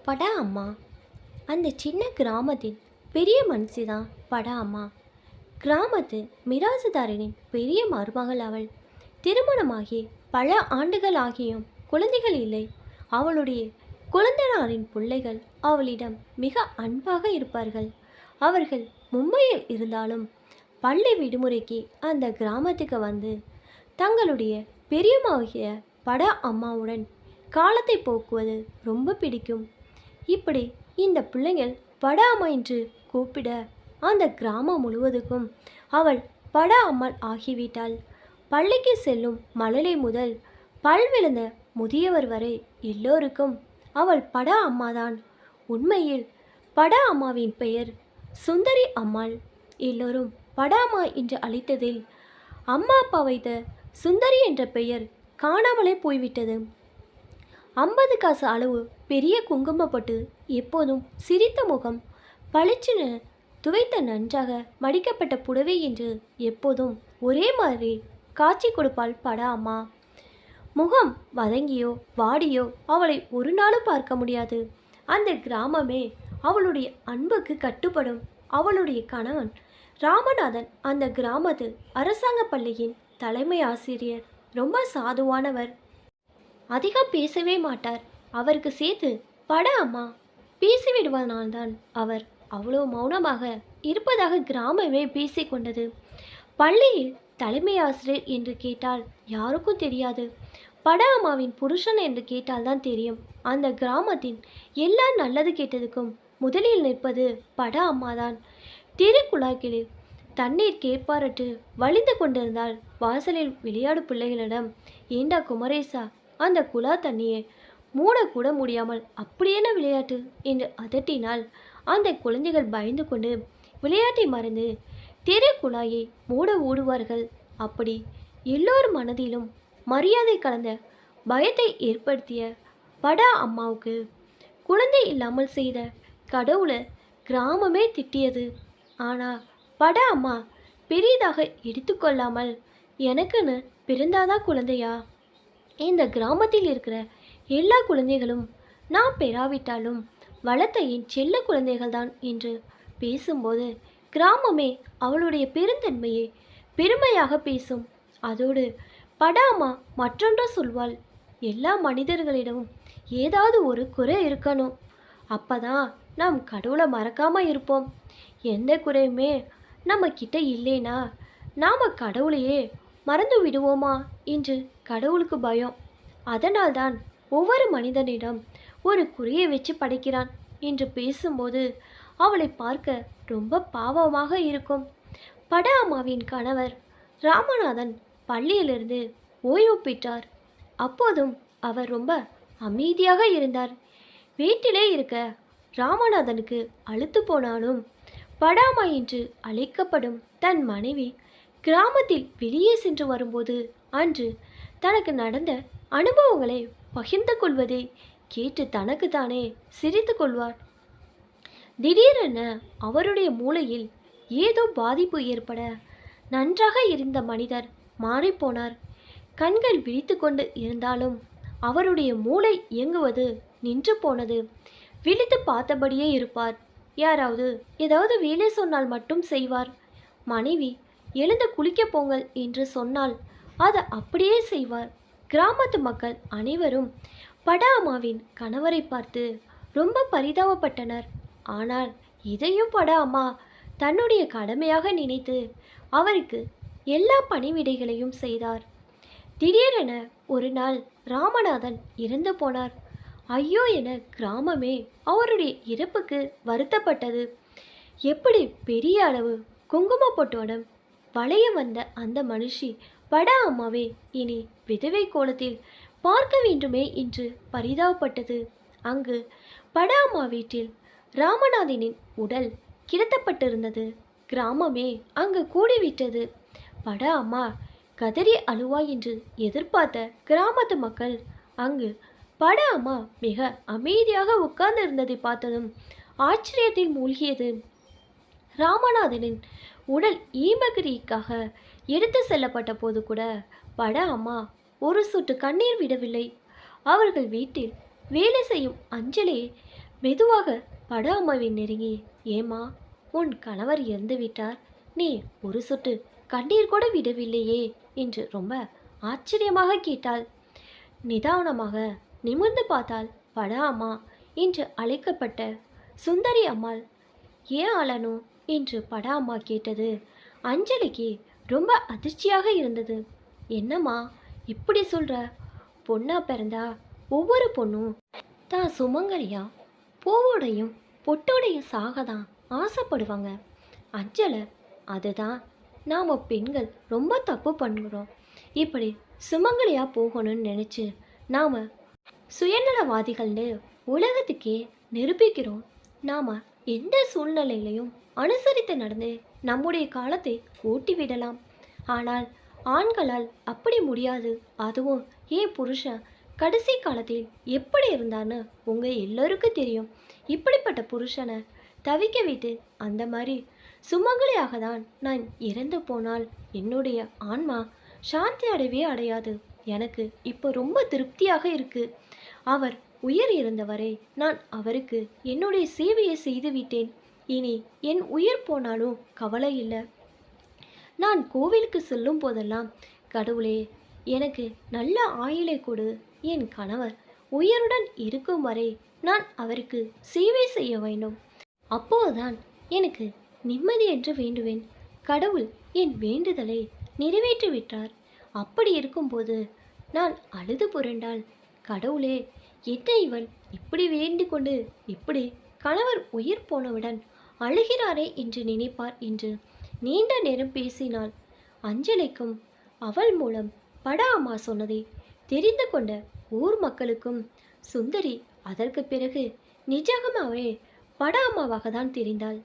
படா அம்மா. அந்த சின்ன கிராமத்தின் பெரிய மனுஷி தான் படா அம்மா. கிராமத்து மிராசுதாரனின் பெரிய மருமகள் அவள். திருமணமாகி பல ஆண்டுகள் ஆகியும் குழந்தைகள் இல்லை. அவளுடைய குழந்தனாரின் பிள்ளைகள் அவளிடம் மிக அன்பாக இருப்பார்கள். அவர்கள் மும்பையில் இருந்தாலும் பள்ளி விடுமுறைக்கு அந்த கிராமத்துக்கு வந்து தங்களுடைய பெரியம்மாகிய படா அம்மாவுடன் காலத்தை போக்குவது ரொம்ப பிடிக்கும். இப்படி இந்த பிள்ளைகள் படா அம்மா என்று கூப்பிட அந்த கிராமம் முழுவதுக்கும் அவள் படா அம்மாள் ஆகிவிட்டாள். பள்ளிக்கு செல்லும் மழலை முதல் பல் விழுந்த முதியவர் வரை எல்லோருக்கும் அவள் படா அம்மாதான். உண்மையில் படா அம்மாவின் பெயர் சுந்தரி அம்மாள். எல்லோரும் படா அம்மா என்று அழைத்ததில் அம்மா அப்பா வைத்த சுந்தரி என்ற பெயர் காணாமலே போய்விட்டது. 50 காசு அளவு பெரிய குங்குமப்பட்டு எப்போதும் சிரித்த முகம், பளிச்சென துவைத்த நன்றாக மடிக்கப்பட்ட புடவை என்று எப்போதும் ஒரே மாதிரி காட்சி கொடுப்பாள் படா அம்மா. முகம் வதங்கியோ வாடியோ அவளை ஒரு நாளும் பார்க்க முடியாது. அந்த கிராமமே அவளுடைய அன்புக்கு கட்டுப்படும். அவளுடைய கணவன் ராமநாதன் அந்த கிராமத்து அரசாங்க பள்ளியின் தலைமை ஆசிரியர். ரொம்ப சாதுவானவர். அதிகம் பேசவே மாட்டார். அவருக்கு சேர்த்து படா அம்மா பேசிவிடுவதனால்தான் அவர் அவ்வளோ மௌனமாக இருப்பதாக கிராமமே பேசிக்கொண்டது. பள்ளியில் தலைமை ஆசிரியர் என்று கேட்டால் யாருக்கும் தெரியாது. படா அம்மாவின் புருஷன் என்று கேட்டால்தான் தெரியும். அந்த கிராமத்தின் எல்லா நல்லது கெட்டதுக்கும் முதலில் நிற்பது படா அம்மாதான். தெருக்குழாய்களில் தண்ணீர் கேட்பாரட்டு வழிந்து கொண்டிருந்தால் வாசலில் விளையாடும் பிள்ளைகளிடம், ஏண்டா குமரேசா, அந்த குழா தண்ணியை மூடக்கூட முடியாமல் அப்படியேன விளையாட்டு என்று அதட்டினால் அந்த குழந்தைகள் பயந்து கொண்டு விளையாட்டை மறந்து தெரு குழாயை மூட ஓடுவார்கள். அப்படி எல்லோரும் மனதிலும் மரியாதை கலந்த பயத்தை ஏற்படுத்திய படா அம்மாவுக்கு குழந்தை இல்லாமல் செய்த கடவுளை கிராமமே திட்டியது. ஆனால் படா அம்மா பெரிதாக எடுத்துக்கொள்ளாமல், எனக்குன்னு பிறந்தாதான் குழந்தையா, இந்த கிராமத்தில் இருக்கிற எல்லா குழந்தைகளும் நான் பெறாவிட்டாலும் வளர்த்த என் செல்ல குழந்தைகள் தான் என்று பேசும்போது கிராமமே அவளுடைய பெருந்தன்மையை பெருமையாக பேசும். அதோடு படா அம்மா மற்றொன்று சொல்வாள், எல்லா மனிதர்களிடமும் ஏதாவது ஒரு குறை இருக்கணும், அப்பதான் நாம் கடவுளை மறக்காம இருப்போம். எந்த குறையுமே நம்ம கிட்ட இல்லைனா நாம் கடவுளையே மறந்து விடுவோமா என்று கடவுளுக்கு பயம். அதனால்தான் ஒவ்வொரு மனிதனிடம் ஒரு குறியை வச்சு படைக்கிறான் என்று பேசும்போது அவளை பார்க்க ரொம்ப பாவமாக இருக்கும். படா அம்மாவின் கணவர் ராமநாதன் பள்ளியிலிருந்து ஓய்வு பெற்றார். அப்போதும் அவர் ரொம்ப அமைதியாக இருந்தார். வீட்டிலே இருக்க ராமநாதனுக்கு அழுத்து போனாலும் படா அம்மா என்று அழைக்கப்படும் தன் மனைவி கிராமத்தில் வெளியே சென்று வரும்போது அன்று தனக்கு நடந்த அனுபவங்களை பகிர்ந்து கொள்வதை கேட்டு தனக்குத்தானே சிரித்து கொள்வார். திடீரென அவருடைய மூளையில் ஏதோ பாதிப்பு ஏற்பட நன்றாக இருந்த மனிதர் மாறிப்போனார். கண்கள் விழித்து கொண்டு இருந்தாலும் அவருடைய மூளை இயங்குவது நின்று போனது. விழித்து பார்த்தபடியே இருப்பார். யாராவது ஏதாவது வேலை சொன்னால் மட்டும் செய்வார். மனைவி எழுந்து குளிக்க போங்கள் என்று சொன்னால் அதை அப்படியே செய்வார். கிராமத்து மக்கள் அனைவரும் படா அம்மாவின் கணவரை பார்த்து ரொம்ப பரிதாபப்பட்டனர். ஆனால் இதையும் படா அம்மா தன்னுடைய கடமையாக நினைத்து அவருக்கு எல்லா பணிவிடைகளையும் செய்தார். திடீரென ஒரு நாள் ராமநாதன் இறந்து போனார். ஐயோ என கிராமமே அவருடைய இறப்புக்கு வருத்தப்பட்டது. எப்படி பெரிய அளவு குங்கும பொட்டோடம் வளைய வந்த அந்த மனுஷி படா அம்மாவே இனி விதவை கோலத்தில் பார்க்க வேண்டுமே என்று பரிதாபப்பட்டது. அங்கு படா அம்மா வீட்டில் ராமநாதனின் உடல் கிடத்தப்பட்டிருந்தது. கிராமமே அங்கு கூடிவிட்டது. படா அம்மா கதறி அழுவா என்று எதிர்பார்த்த கிராமத்து மக்கள் அங்கு படா அம்மா மிக அமைதியாக உட்கார்ந்து இருந்ததை பார்த்ததும் ஆச்சரியத்தில் மூழ்கியது. ராமநாதனின் உடல் ஈமகிரிக்காக எடுத்து செல்லப்பட்ட போது கூட படா அம்மா ஒரு சொட்டு கண்ணீர் விடவில்லை. அவர்கள் வீட்டில் வேலை செய்யும் அஞ்சலியை மெதுவாக பட அம்மாவை நெருங்கி, ஏம்மா, உன் கணவர் இறந்து விட்டார், நீ ஒரு சொட்டு கண்ணீர் கூட விடவில்லையே என்று ரொம்ப ஆச்சரியமாக கேட்டாள். நிதானமாக நிமிர்ந்து பார்த்தால் பட அம்மா என்று அழைக்கப்பட்ட சுந்தரி அம்மாள். ஏன் அழணும் என்று பட அம்மா கேட்டது அஞ்சலிக்கு ரொம்ப அதிர்ச்சியாக இருந்தது. என்னம்மா இப்படி சொல்ற? பொண்ணா பிறந்தா ஒவ்வொரு பொண்ணும் தான் சுமங்கலியா பூவோடையும் பொட்டோடையும் சாக தான் ஆசைப்படுவாங்க. அஞ்சலை, அதுதான் நாம் பெண்கள் ரொம்ப தப்பு பண்ணுறோம். இப்படி சுமங்கலியா போகணும்னு நினச்சி நாம் சுயநலவாதிகள்னு உலகத்துக்கே நிரூபிக்கிறோம். நாம் எந்த சூழ்நிலையிலையும் அனுசரித்து நடந்து நம்முடைய காலத்தை ஓட்டிவிடலாம். ஆனால் ஆண்களால் அப்படி முடியாது. அதுவும் ஏன் புருஷன் கடைசி காலத்தில் எப்படி இருந்தான்னு உங்கள் எல்லோருக்கும் தெரியும். இப்படிப்பட்ட புருஷனை தவிக்க விட்டு அந்த மாதிரி சுமங்கலியாக தான் நான் இறந்து போனால் என்னுடைய ஆன்மா சாந்தி அடையவே அடையாது. எனக்கு இப்போ ரொம்ப திருப்தியாக இருக்கு. அவர் உயிர் இருந்தவரை நான் அவருக்கு என்னுடைய சேவையை செய்து விட்டேன். இனி என் உயிர் போனாலும் கவலை இல்லை. நான் கோவிலுக்கு செல்லும் போதெல்லாம், கடவுளே, எனக்கு நல்ல ஆயுளை கொடு. என் கணவர் உயிருடன் இருக்கும் வரை நான் அவருக்கு சேவை செய்ய வேண்டும். அப்போதுதான் எனக்கு நிம்மதி என்று வேண்டுவேன். கடவுள் என் வேண்டுதலை நிறைவேற்றிவிட்டார். அப்படி இருக்கும்போது நான் அழுது புரண்டால், கடவுளே, என்ன இவள் இப்படி வேண்டிக் கொண்டு இப்படி கணவர் உயிர் போனவுடன் அழுகிறாரே என்று நினைப்பார் என்று நீண்ட நேரம் பேசினாள். அஞ்சலிக்கும் அவள் மூலம் பட அம்மா சொன்னதை தெரிந்து கொண்ட ஊர் மக்களுக்கும் சுந்தரி அதற்கு பிறகு நிஜமாகவே பட அம்மாவாக தான் தெரிந்தாள்.